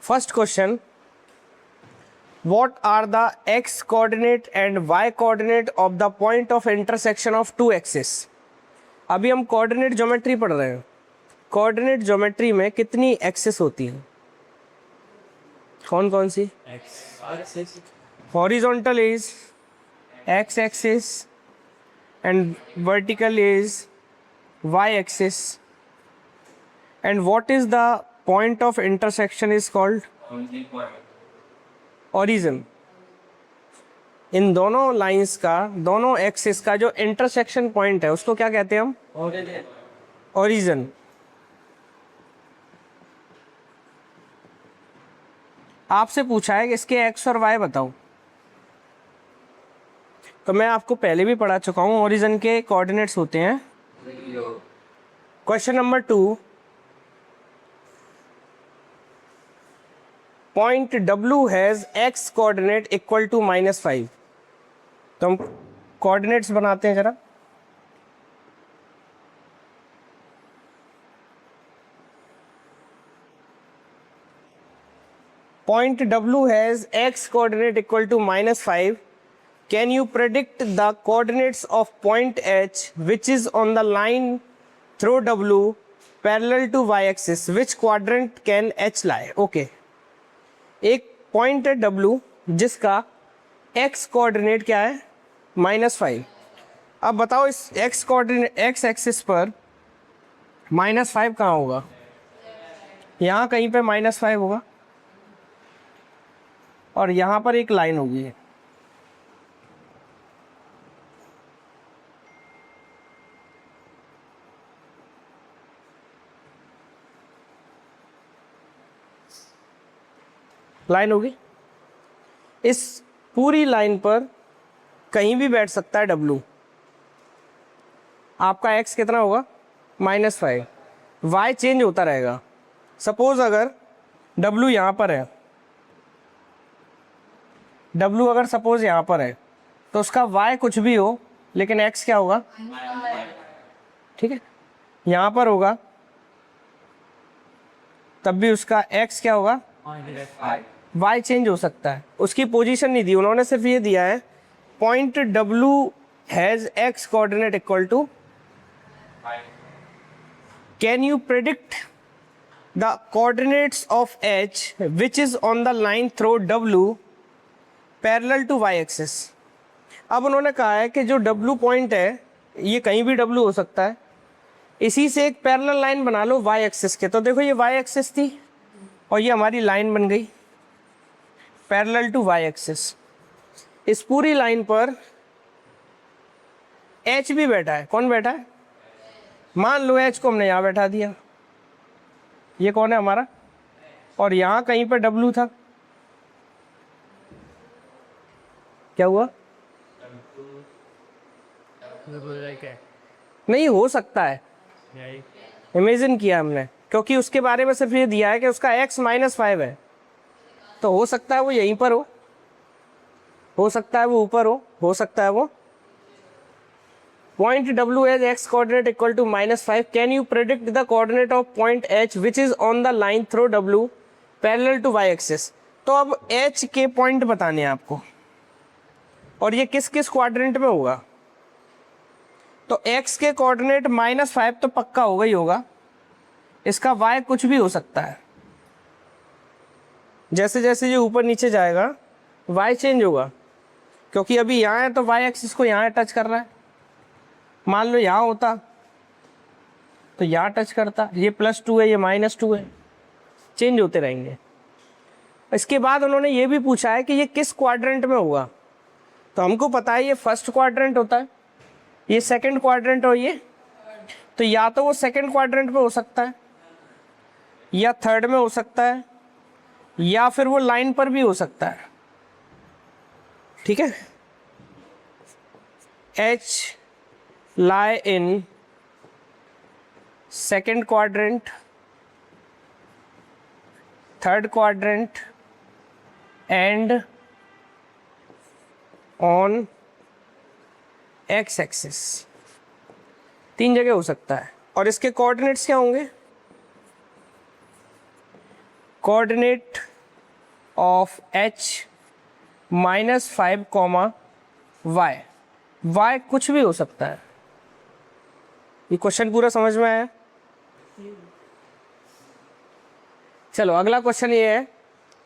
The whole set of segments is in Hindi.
First question, what are the x coordinate and y coordinate of the point of intersection of two axes? अभी हम कोऑर्डिनेट ज्योमेट्री पढ़ रहे हैं। कोऑर्डिनेट ज्योमेट्री में कितनी एक्सिस होती हैं? कौन कौन सी? Horizontal is x axis and vertical is y axis, and what is the point of intersection is called? origin. इन दोनों लाइंस का, दोनों एक्सिस का जो इंटरसेक्शन पॉइंट है उसको क्या कहते हैं हम? ओरिजिन। आपसे पूछा है कि इसके एक्स और वाई बताओ, तो मैं आपको पहले भी पढ़ा चुका हूं। ओरिजिन के कोऑर्डिनेट्स होते हैं। Question number 2, point W has x coordinate equal to -5। तो हम कोऑर्डिनेट्स बनाते हैं जरा। Point W has x coordinate equal to -5। Can you predict the coordinates of point H which is on the line through W parallel to y axis, which quadrant can H lie? Okay, एक पॉइंट है W जिसका x कोऑर्डिनेट क्या है? -5। अब बताओ इस x कोऑर्डिनेट, x एक्सिस पर -5 कहाँ होगा? यहाँ कहीं पे -5 होगा और यहाँ पर एक लाइन होगी। लाइन होगी, इस पूरी लाइन पर कहीं भी बैठ सकता है W। आपका x कितना होगा? -5। y चेंज होता रहेगा। सपोज अगर W यहाँ पर है, W अगर सपोज यहाँ पर है तो उसका y कुछ भी हो लेकिन x क्या होगा? ठीक है, यहाँ पर होगा तब भी उसका x क्या होगा? y चेंज हो सकता है। उसकी पोजीशन नहीं दी उन्होंने, सिर्फ ये दिया है point W has x coordinate equal to. Can you predict the coordinates of H which is on the line through W parallel to y axis. अब उन्होंने कहा है कि जो W पॉइंट है ये कहीं भी W हो सकता है, इसी से एक पैरेलल लाइन बना लो y एक्सिस के। तो देखो ये y एक्सिस थी और ये हमारी लाइन बन गई पैरेलल टू y एक्सिस। इस पूरी लाइन पर H भी बैठा है। कौन बैठा है? मान लो H को हमने यहाँ बैठा दिया, ये कौन है हमारा, और यहाँ कहीं पर W था। क्या हुआ? नहीं हो सकता है, इमेजिन किया हमने, क्योंकि उसके बारे में सिर्फ ये दिया है कि उसका x -5 है। तो हो सकता है वो यहीं पर हो सकता है वो ऊपर हो सकता है वो। Point W has x coordinate equal to -5। Can you predict the coordinate of point H which is on the line through W parallel to y axis. तो अब H के पॉइंट बताने हैं आपको, और ये किस किस क्वाड्रेंट में होगा? तो x के कोऑर्डिनेट -5 तो पक्का होगा ही होगा, इसका y कुछ भी हो सकता है। जैसे जैसे ये ऊपर नीचे जाएगा y चेंज होगा, क्योंकि अभी यहाँ है तो y एक्सिस को यहाँ टच कर रहा है। मान लो यहाँ होता तो यहाँ टच करता, ये +2 है ये -2 है, चेंज होते रहेंगे। इसके बाद उन्होंने ये भी पूछा है कि ये किस क्वाड्रेंट में होगा। तो हमको पता है ये फर्स्ट क्वाड्रेंट होता है, ये सेकंड क्वाड्रेंट और ये, तो या तो वो सेकंड क्वाड्रेंट में हो सकता है या थर्ड में हो सकता है या फिर वो लाइन पर भी हो सकता है। ठीक है, H lie in second quadrant, third quadrant and on x axis। 3 जगह हो सकता है। और इसके कोऑर्डिनेट्स क्या होंगे? Coordinate of H minus 5 comma y. Y कुछ भी हो सकता है। ये क्वेश्चन पूरा समझ में आया? चलो अगला क्वेश्चन ये है,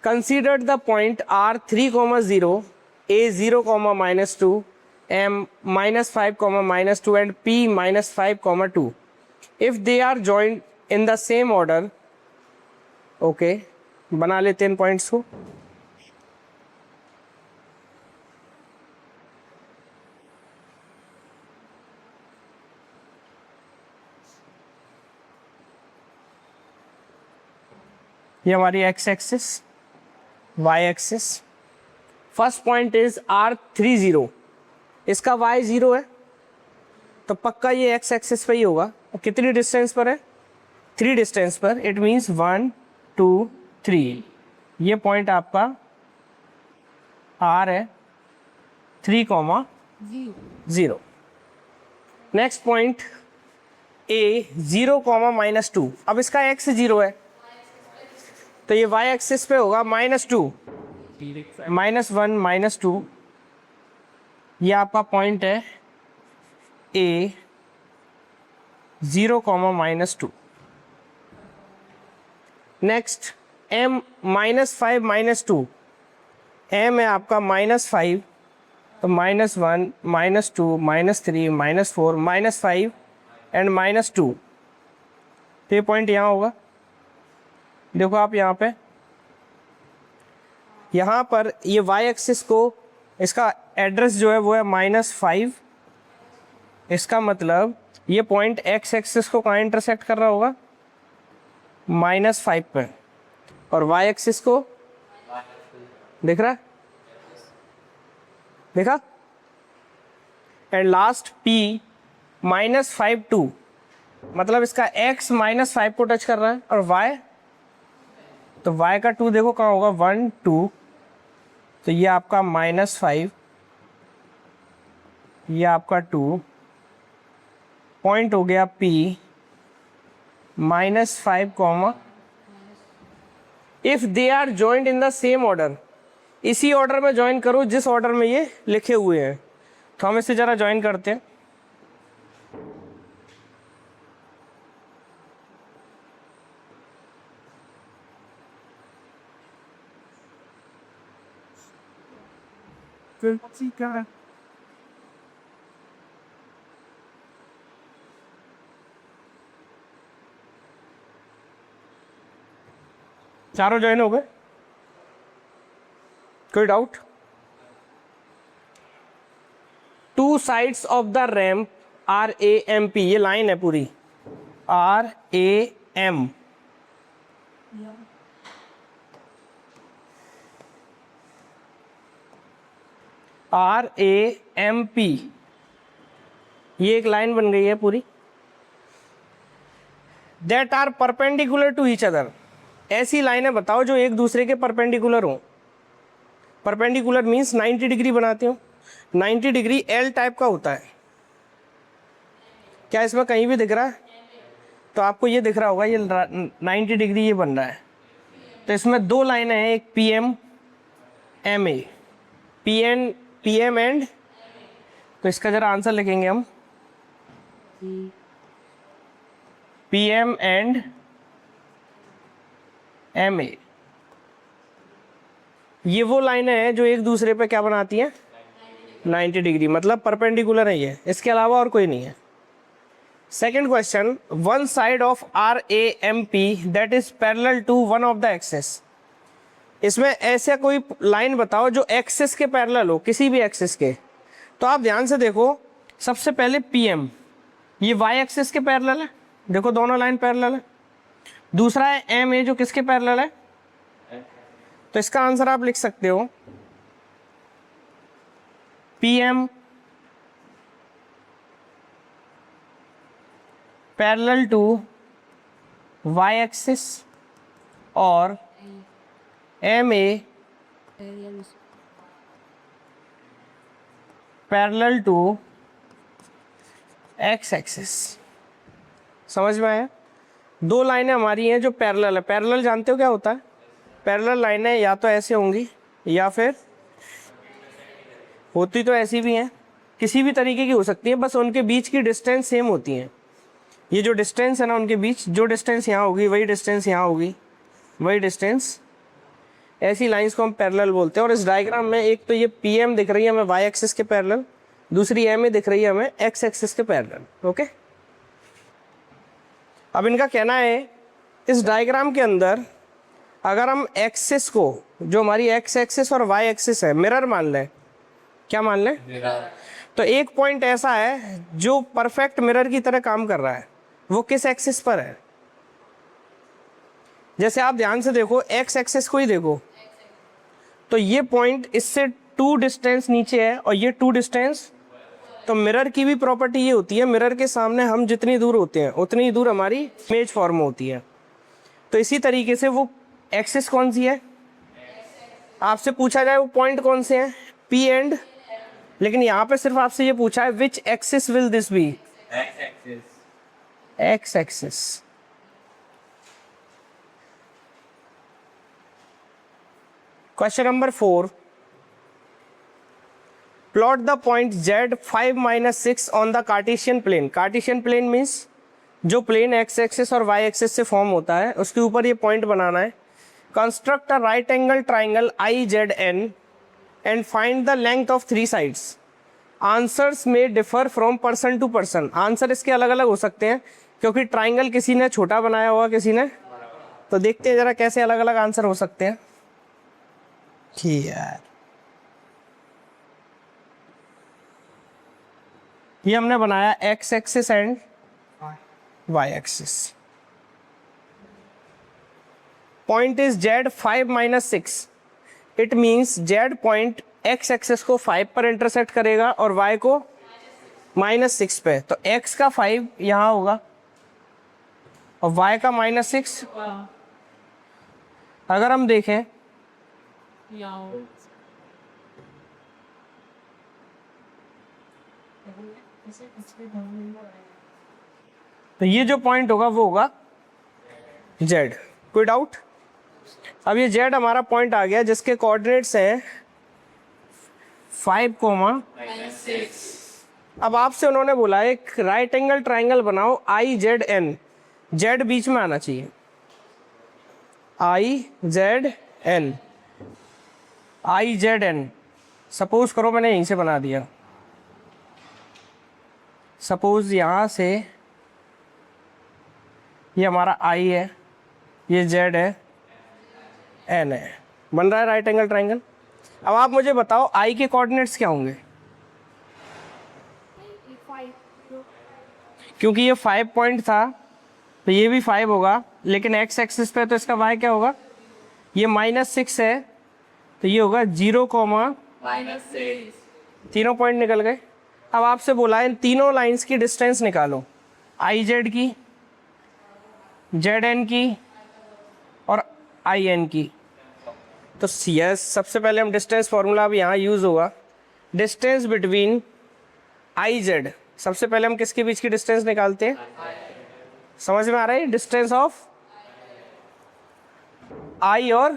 consider the point R 3,0, A 0,-2, M -5,-2 and P -5,2 if they are joint in the same order. Okay, बना लेते हैं इन पॉइंट्स को। ये हमारी x axis, y axis. First point is R30, इसका y 0 है तो पक्का ये एक्स एक्सिस पे ही होगा। और कितनी डिस्टेंस पर है? 3 डिस्टेंस पर। It means 1 2 3। ये पॉइंट आपका R है 3,0। Next point A 0,-2। अब इसका x 0 है तो ये y एक्सिस पे होगा -2, -1 -2। ये आपका पॉइंट है A 0,-2। नेक्स्ट M -5 -2, M है आपका -5 तो -1 -2 -3 -4 -5 एंड -2। तो ये पॉइंट यहाँ होगा। देखो आप यहाँ पर ये y एक्सिस को, इसका एड्रेस जो है वो है -5। इसका मतलब ये पॉइंट x एक्सिस को कहाँ इंटरसेक्ट कर रहा होगा? -5 पे। और y एक्सिस को दिख रहा है? देखा? एंड लास्ट p -5 मतलब इसका x -5 को टच कर रहा है। और y, तो y का 2 देखो कहाँ होगा? 1 2। तो ये आपका -5, ये आपका 2, पॉइंट हो गया P -5, if they are joint in the same order. इसी ऑर्डर में ज्वाइन करो जिस ऑर्डर में ये लिखे हुए हैं। तो हम इसे जरा ज्वाइन करते हैं। चारों ज्वाइन हो गए? कोई doubt? Two sides of the ramp RAMP, ये लाइन है पूरी, RAM, RAMP, ये एक लाइन बन गई है पूरी। That are perpendicular to each other. ऐसी लाइनें बताओ जो एक दूसरे के परपेंडिकुलर हो। परपेंडिकुलर मीन्स 90 डिग्री बनाते हो। 90 डिग्री L टाइप का होता है। क्या इसमें कहीं भी दिख रहा है? तो आपको ये दिख रहा होगा, ये 90 डिग्री ये बन रहा है। तो इसमें दो लाइनें हैं, एक PM MA, PM एंड, तो इसका जरा आंसर लिखेंगे हम, PM एंड MA। ये वो लाइनें हैं जो एक दूसरे पे क्या बनाती हैं? 90 डिग्री, मतलब परपेंडिकुलर है ये, इसके अलावा और कोई नहीं है। Second question, one side of RAMP that is parallel to one of the axes. इसमें ऐसा कोई लाइन बताओ जो एक्सेस के पैरेलल हो, किसी भी एक्सेस के। तो आप ध्यान से देखो, सबसे पहले PM, ये y एक्सेस के पैरेलल है, देखो दोनों लाइन पैरेलल है। दूसरा है MA जो किसके पैरेलल है? तो इसका आंसर आप लिख सकते हो PM parallel to y axis और MA parallel to x axis. समझ में आया? दो लाइनें हमारी हैं जो पैरेलल है। पैरेलल जानते हो क्या होता है? पैरेलल लाइनें या तो ऐसे होंगी या फिर होती तो ऐसी भी हैं, किसी भी तरीके की हो सकती है, बस उनके बीच की डिस्टेंस सेम होती है। ये जो डिस्टेंस है ना उनके बीच, जो डिस्टेंस यहाँ होगी वही डिस्टेंस यहाँ होगी, वही डिस्टेंस। ऐसी लाइंस को हम पैरेलल बोलते हैं। और इस डायग्राम में एक तो ये पी एम दिख रही है हमें वाई एक्सिस के पैरेलल, दूसरी एम ए दिख रही है हमें एक्स एक्सिस के पैरेलल। ओके, अब इनका कहना है इस डायग्राम के अंदर अगर हम एक्सिस को, जो हमारी एक्स एक्सिस और वाई एक्सिस है, मिरर मान लें। क्या मान लें? तो एक पॉइंट ऐसा है जो परफेक्ट मिरर की तरह काम कर रहा है, वो किस एक्सिस पर है? जैसे आप ध्यान से देखो, एक्स एक्सिस को ही देखो, तो ये पॉइंट इससे 2 डिस्टेंस नीचे है और ये 2 डिस्टेंस। तो मिरर की भी प्रॉपर्टी ये होती है, मिरर के सामने हम जितनी दूर होते हैं उतनी दूर हमारी इमेज फॉर्म होती है। तो इसी तरीके से वो एक्सिस कौन सी है? आपसे पूछा जाए वो पॉइंट कौन से हैं, पी एंड, लेकिन यहाँ पे सिर्फ आपसे ये पूछा है which axis will this be? X axis. Question number 4, plot the point z 5-6 on the Cartesian plane. Cartesian plane means जो प्लेन एक्स एक्सिस और वाई एक्सिस से फॉर्म होता है उसके ऊपर ये पॉइंट बनाना है। Construct a right angle triangle IZN and find the length of 3 sides. Answers में differ from person to person. Answer इसके अलग अलग हो सकते हैं क्योंकि ट्राइंगल किसी ने छोटा बनाया होगा, किसी ने, तो देखते हैं जरा कैसे अलग अलग आंसर हो सकते हैं। यार ये हमने बनाया x axis and y axis. Point is z 5-6। It means z point x axis को 5 पर इंटरसेक्ट करेगा और y को -6 पे। तो x का 5 यहाँ होगा और y का -6। अगर हम देखें तो ये जो पॉइंट होगा वो होगा z। कोई डाउट? अब ये z हमारा पॉइंट आ गया जिसके कोऑर्डिनेट्स हैं 5, अब आपसे उन्होंने बोला एक राइट एंगल ट्राइंगल बनाओ IZN, z बीच में आना चाहिए, IZN। सपोज करो मैंने यहीं से बना दिया, सपोज यहाँ से ये हमारा I है, ये Z है, N है, बन रहा है राइट एंगल ट्राइंगल। अब आप मुझे बताओ I के कोऑर्डिनेट्स क्या होंगे? क्योंकि ये 5 पॉइंट था तो ये भी 5 होगा, लेकिन x एक्सिस पे तो इसका y क्या होगा? ये -6 है तो ये होगा 0, तीनों पॉइंट निकल गए। अब आपसे बोला है इन तीनों लाइंस की डिस्टेंस निकालो, IZ की, ZN की और IN की। तो यस, सबसे पहले हम डिस्टेंस फॉर्मूला अब यहाँ यूज़ होगा। डिस्टेंस बिटवीन IZ, सबसे पहले हम किसके बीच की डिस्टेंस निकालते हैं? समझ में आ रहा है? डिस्टेंस ऑफ I और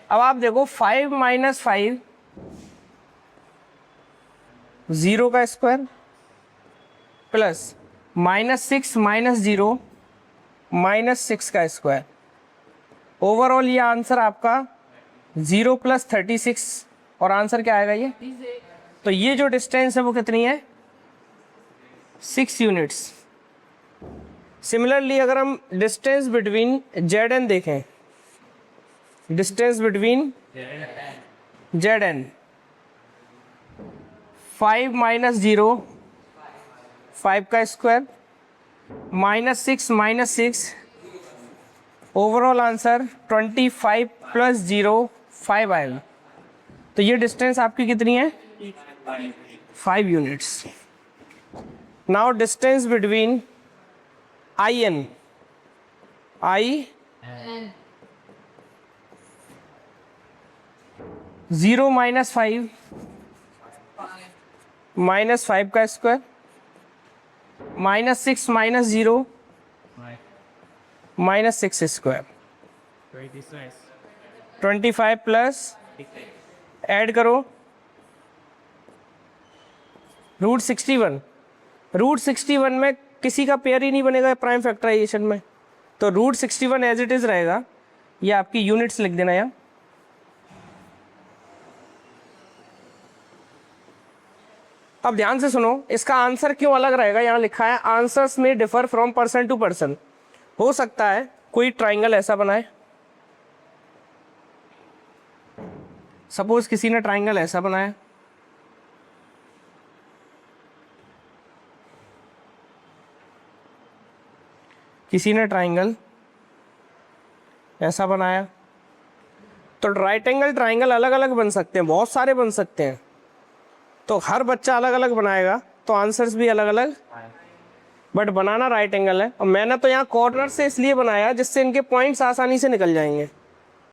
अब आप देखो 5 - 5 0 का स्क्वायर प्लस -6 - 0 -6 का स्क्वायर। ओवरऑल ये आंसर आपका 0 + 36 और आंसर क्या आएगा ये? तो ये जो डिस्टेंस है वो कितनी है? 6 यूनिट्स। सिमिलरली अगर हम डिस्टेंस बिटवीन ZN देखें, डिस्टेंस बिटवीन ZN 5 - 0 5 का स्क्वायर -6 - 6, ओवरऑल आंसर 25 + 0 5 आएगा। तो ये डिस्टेंस आपकी कितनी है? 5 units. Now distance between IN 0 - 5 -5 का स्क्वायर -6 - 0 -6 स्क्वायर। 25 प्लस ऐड करो √61। √61 में किसी का पेयर ही नहीं बनेगा प्राइम फैक्टराइजेशन में, तो √61 एज इट इज रहेगा। ये आपकी यूनिट्स लिख देना यहाँ। अब ध्यान से सुनो, इसका आंसर क्यों अलग रहेगा, यहाँ लिखा है आंसर्स में differ from person to person. हो सकता है कोई ट्राइंगल ऐसा बनाए, सपोज किसी ने ट्राइंगल ऐसा बनाया, किसी ने ट्राइंगल ऐसा बनाया, तो राइट एंगल ट्राइंगल अलग अलग बन सकते हैं, बहुत सारे बन सकते हैं। तो हर बच्चा अलग अलग बनाएगा तो आंसर्स भी अलग अलग, बट बनाना राइट एंगल है। और मैंने तो यहाँ कॉर्नर से इसलिए बनाया जिससे इनके पॉइंट्स आसानी से निकल जाएंगे।